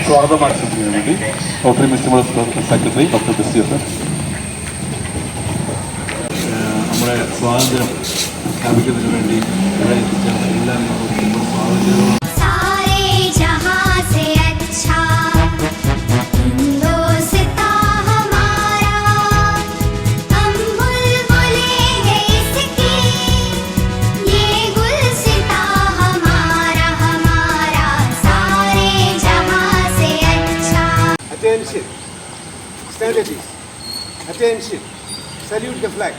സ്വാഗതം ആശംസിക്കുന്നതിന് വേണ്ടി rotary municipal secretary doctor Bessy sir നമ്മുടെ സ്വാതന്ത്ര്യം സ്ഥാപിക്കുന്നതിന് വേണ്ടി ഇവിടെ എത്തിച്ചേർന്ന എല്ലാവരും സ്വാതന്ത്ര്യവും Attention. Stand at ease. Attention. Salute the flag.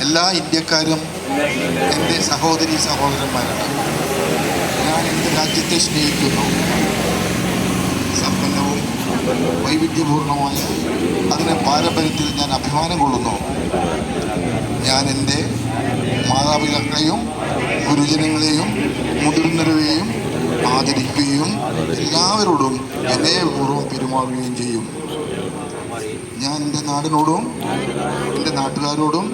എല്ലാ ഇന്ത്യക്കാരും എൻ്റെ സഹോദരി സഹോദരന്മാരാണ്. ഞാൻ എൻ്റെ രാജ്യത്തെ സ്നേഹിക്കുന്നു. സമ്പന്നവും വൈവിധ്യപൂർണമായ അതിൻ്റെ പാരമ്പര്യത്തിൽ ഞാൻ അഭിമാനം കൊള്ളുന്നു. ഞാൻ എൻ്റെ മാതാപിതാക്കളെയും ഗുരുജനങ്ങളെയും മുതിർന്നവരെയും ആദരിക്കുകയും എല്ലാവരോടും വിനയപൂർവ്വം പെരുമാറുകയും ചെയ്യും. ഞാൻ എൻ്റെ നാടിനോടും എൻ്റെ നാട്ടുകാരോടും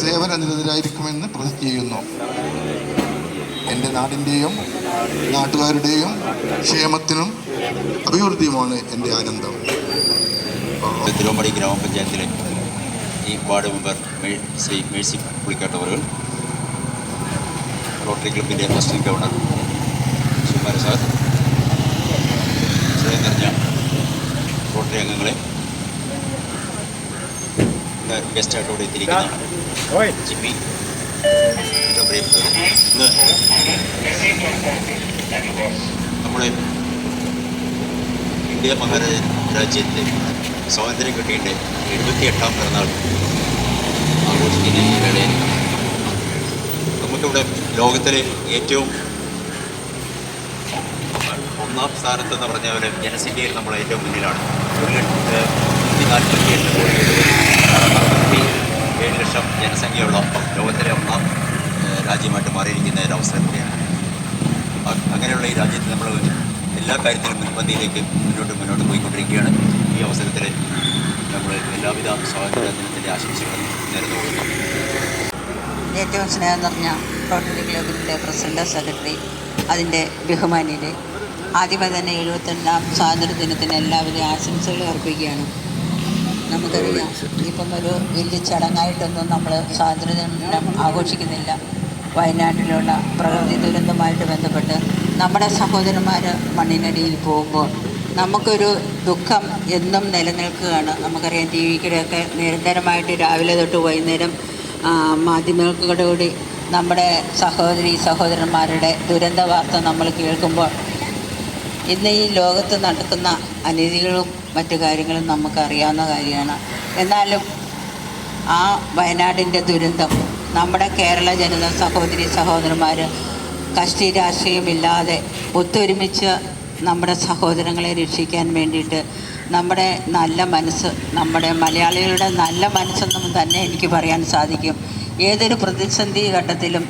സേവനനിരതരായിരിക്കുമെന്ന് പ്രതിജ്ഞ ചെയ്യുന്നു. എൻ്റെ നാടിൻ്റെയും നാട്ടുകാരുടെയും ക്ഷേമത്തിനും അഭിവൃദ്ധിയുമാണ് എൻ്റെ ആനന്ദം. തിരുവമ്പാടി ഗ്രാമപഞ്ചായത്തിലെ ഈ വാർഡ് മെമ്പർ ശ്രീ മേഴ്സി പുളിക്കാട്ടവർ, റോട്ടറി ക്ലബിൻ്റെ അസിസ്റ്റന്റ് ഗവർണർ സുമാര സാർ, സ്വയം നിറഞ്ഞ റോട്ടറി അംഗങ്ങളെ, ഗസ്റ്റായിട്ട് ഇവിടെ എത്തിയിരിക്കുന്ന ജിമ്മി, ഏറ്റവും പ്രിയപ്പെട്ടവർ, ഇന്ന് നമ്മുടെ ഇന്ത്യ മഹാരാജ്യത്തെ സ്വാതന്ത്ര്യം കിട്ടിയതിൻ്റെ 78ാം പിറന്നാൾ ആഘോഷിക്കുന്ന ഈ വേളയിൽ നമുക്കിവിടെ ലോകത്തിലെ ഏറ്റവും ഒന്നാം സ്ഥാനത്തെന്ന് പറഞ്ഞ പോലെ ജനസംഖ്യയിൽ നമ്മൾ ഏറ്റവും മുന്നിലാണ്. 1,47 ലക്ഷം ജനസംഖ്യയുള്ള ലോകത്തിലെ ഒന്നാം രാജ്യമായിട്ട് മാറിയിരിക്കുന്ന ഒരു അവസരത്തിലാണ്. അങ്ങനെയുള്ള ഈ രാജ്യത്ത് നമ്മൾ എല്ലാ കാര്യത്തിലും മുൻപന്തിയിലേക്ക് മുന്നോട്ട് പോയിക്കൊണ്ടിരിക്കുകയാണ്. ഈ അവസരത്തിൽ നമ്മൾ എല്ലാവിധ സ്വാതന്ത്ര്യ ദിനത്തിൻ്റെ ആശംസകളും നേർന്നു കൊടുക്കുന്നു. ഏറ്റവും സ്നേഹം നിറഞ്ഞ റോട്ടറി ക്ലബിൻ്റെ പ്രസിഡന്റ്, സെക്രട്ടറി, അതിൻ്റെ ബഹുമാനിയുടെ ആദ്യമേ തന്നെ 72ാം സ്വാതന്ത്ര്യ ദിനത്തിന് എല്ലാവിധ ആശംസകളും അർപ്പിക്കുകയാണ്. നമുക്കറിയാം, ഇപ്പം ഒരു വലിയ ചടങ്ങായിട്ടൊന്നും നമ്മൾ സ്വാതന്ത്ര്യദിനം ആഘോഷിക്കുന്നില്ല. വയനാട്ടിലുള്ള പ്രകൃതി ദുരന്തമായിട്ട് ബന്ധപ്പെട്ട് നമ്മുടെ സഹോദരന്മാർ മണ്ണിനടിയിൽ പോകുമ്പോൾ നമുക്കൊരു ദുഃഖം എന്നും നിലനിൽക്കുകയാണ്. നമുക്കറിയാം, ടി വിക്കിടെയൊക്കെ നിരന്തരമായിട്ട് രാവിലെ തൊട്ട് വൈകുന്നേരം മാധ്യമങ്ങൾക്കൂടി നമ്മുടെ സഹോദരന്മാരുടെ ദുരന്ത വാർത്ത നമ്മൾ കേൾക്കുമ്പോൾ ഇന്ന് ഈ ലോകത്ത് നടക്കുന്ന അനീതികളും മറ്റു കാര്യങ്ങളും നമുക്കറിയാവുന്ന കാര്യമാണ്. എന്നാലും ആ വയനാടിൻ്റെ ദുരന്തം നമ്മുടെ കേരള ജനത സഹോദരന്മാർ കക്ഷി രാഷ്ട്രീയമില്ലാതെ ഒത്തൊരുമിച്ച് നമ്മുടെ സഹോദരങ്ങളെ രക്ഷിക്കാൻ വേണ്ടിയിട്ട് നമ്മുടെ നല്ല മനസ്സ്, നമ്മുടെ മലയാളികളുടെ നല്ല മനസ്സെന്നും തന്നെ എനിക്ക് പറയാൻ സാധിക്കും. ഏതൊരു പ്രതിസന്ധി ഘട്ടത്തിലും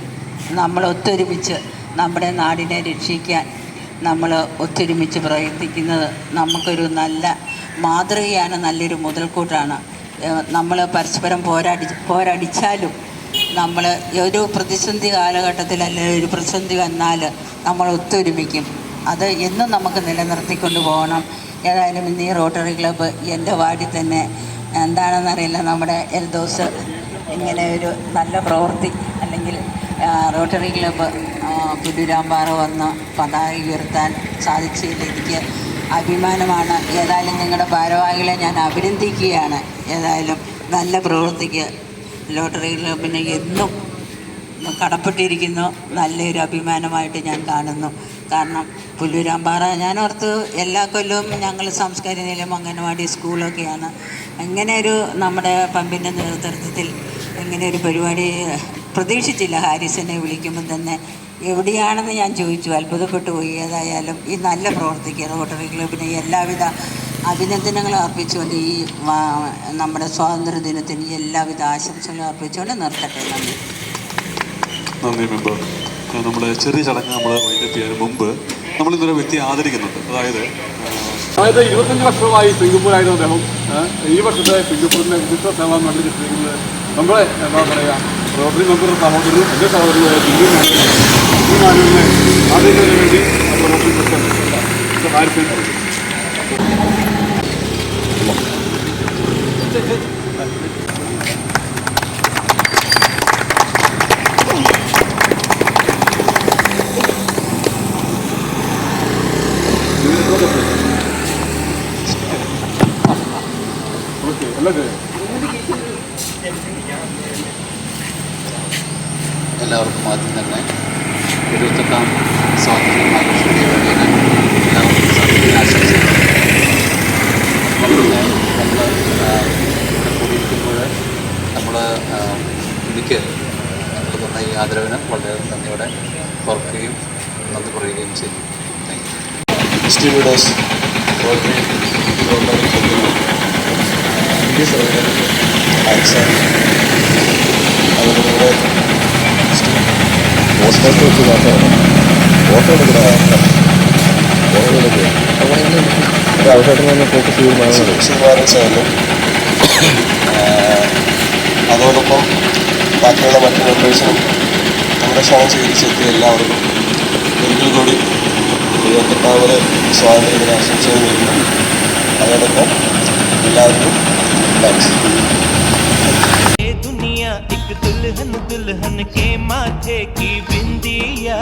നമ്മൾ ഒത്തൊരുമിച്ച് നമ്മുടെ നാടിനെ രക്ഷിക്കാൻ നമ്മൾ ഒത്തൊരുമിച്ച് പ്രവർത്തിക്കുന്നത് നമുക്കൊരു നല്ല മാതൃകയാണ്, നല്ലൊരു മുതൽക്കൂട്ടാണ്. നമ്മൾ പരസ്പരം പോരടിച്ചാലും നമ്മൾ ഒരു പ്രതിസന്ധി കാലഘട്ടത്തിൽ അല്ലെങ്കിൽ ഒരു പ്രതിസന്ധി വന്നാൽ നമ്മൾ ഒത്തൊരുമിക്കും. അത് എന്നും നമുക്ക് നിലനിർത്തിക്കൊണ്ട് പോകണം. ഏതായാലും ഇന്ന് ഈ റോട്ടറി ക്ലബ്ബ് എൻ്റെ വാർഡിൽ തന്നെ എന്താണെന്നറിയില്ല, നമ്മുടെ എൽദോസ് ഇങ്ങനെ ഒരു നല്ല പ്രവൃത്തി അല്ലെങ്കിൽ റോട്ടറി ക്ലബ്ബ് പുല്ലൂരാമ്പാറ വന്ന് പതാക ഉയർത്താൻ സാധിച്ചതിൽ എനിക്ക് അഭിമാനമാണ്. ഏതായാലും നിങ്ങളുടെ ഭാരവാഹികളെ ഞാൻ അഭിനന്ദിക്കുകയാണ്. ഏതായാലും നല്ല പ്രവൃത്തിക്ക് റോട്ടറി ക്ലബിന് എന്നും കടപ്പെട്ടിരിക്കുന്നു. നല്ലൊരു അഭിമാനമായിട്ട് ഞാൻ കാണുന്നു. കാരണം പുല്ലൂരാമ്പാറ ഞാനോർത്ത് എല്ലാ കൊല്ലവും ഞങ്ങൾ സാംസ്കാരിക നിലയം, അംഗനവാടി, സ്കൂളൊക്കെയാണ്. ഇങ്ങനെ ഒരു നമ്മുടെ പമ്പിൻ്റെ നേതൃത്വത്തിൽ ഇങ്ങനെ ഒരു പരിപാടി പ്രതീക്ഷിച്ചില്ല. ഹാരിസിനെ വിളിക്കുമ്പോൾ തന്നെ എവിടെയാണെന്ന് ഞാൻ ചോദിച്ചു, അത്ഭുതപ്പെട്ടു പോയി. ഏതായാലും ഈ നല്ല പ്രവർത്തിക്കുക റോട്ടറി ക്ലബിന് എല്ലാവിധ അഭിനന്ദനങ്ങളും അർപ്പിച്ചുകൊണ്ട് ഈ നമ്മുടെ സ്വാതന്ത്ര്യ ദിനത്തിന് എല്ലാവിധ ആശംസകളും അർപ്പിച്ചുകൊണ്ട് നിർത്തട്ടെ. നന്ദി മെമ്പർ. നമ്മുടെ ചെറിയ ചടങ്ങ് നമ്മൾ വൈകിട്ട് മുമ്പ് നമ്മളിന്നൊരു വ്യക്തിയെ ആദരിക്കുന്നുണ്ട്. അതായത് 25 വർഷമായി സിംഗപ്പൂരായിരുന്നു അദ്ദേഹം. ഈ വർഷത്തെ സിംഗപ്പൂരിൻ്റെ വിശിഷ്ട സേവനം കണ്ടുകിട്ടിയിരിക്കുന്നത് നമ്മളെ എന്താ പറയുക റോട്ടറി മെമ്പർ സഹോദരനും എൻ്റെ സഹോദരനുമായ ബിന്ദു മാനുവിനെ ആദരിക്കുന്നതിന് വേണ്ടി നമ്മുടെ റോട്ടറി പ്രസിഡന്റ് ആയിരിക്കും. ഓക്കെ അല്ലേ? എല്ലാവർക്കും ആദ്യം തന്നെ 78ാം സ്വാതന്ത്ര്യം ആഘോഷിക്കുന്ന വേളയിൽ എല്ലാവർക്കും സ്വാതന്ത്ര്യം ആശംസിക്കുന്നു. പിന്നെ നമ്മൾ ഇവിടെ കൂടിയിരിക്കുമ്പോൾ നമ്മൾ എനിക്ക് നമ്മൾ തന്ന ഈ ആദരവിന് വളരെ നന്ദിയോടെ ഓർക്കുകയും നന്ദി പറയുകയും ചെയ്യും. Thank you. Distributors rotary India സർക്കാർ ആക്ഷൻ അതുപോലെ പോസ്റ്റേഴ്സ് വെച്ച് ഫോട്ടോ എടുക്കുന്ന അവസരത്തിൽ തന്നെ ഫോക്കസ് ചെയ്യുന്നതാണ് ശിവകുമാരച്ചാലും അതോടൊപ്പം ബാക്കിയുള്ള മറ്റു മെമ്പേഴ്സിനും നമ്മുടെ ക്ഷണം സ്വീകരിച്ചെത്തിയ എല്ലാവർക്കും ഒരിക്കൽ കൂടി 78ാമത് സ്വാതന്ത്ര്യദിന ആശംസകൾ നേരുന്നു. അതോടൊപ്പം എല്ലാവർക്കും താങ്ക്സ്. दुनिया एक दुल्हन दुल्हन के माथे की बिंदिया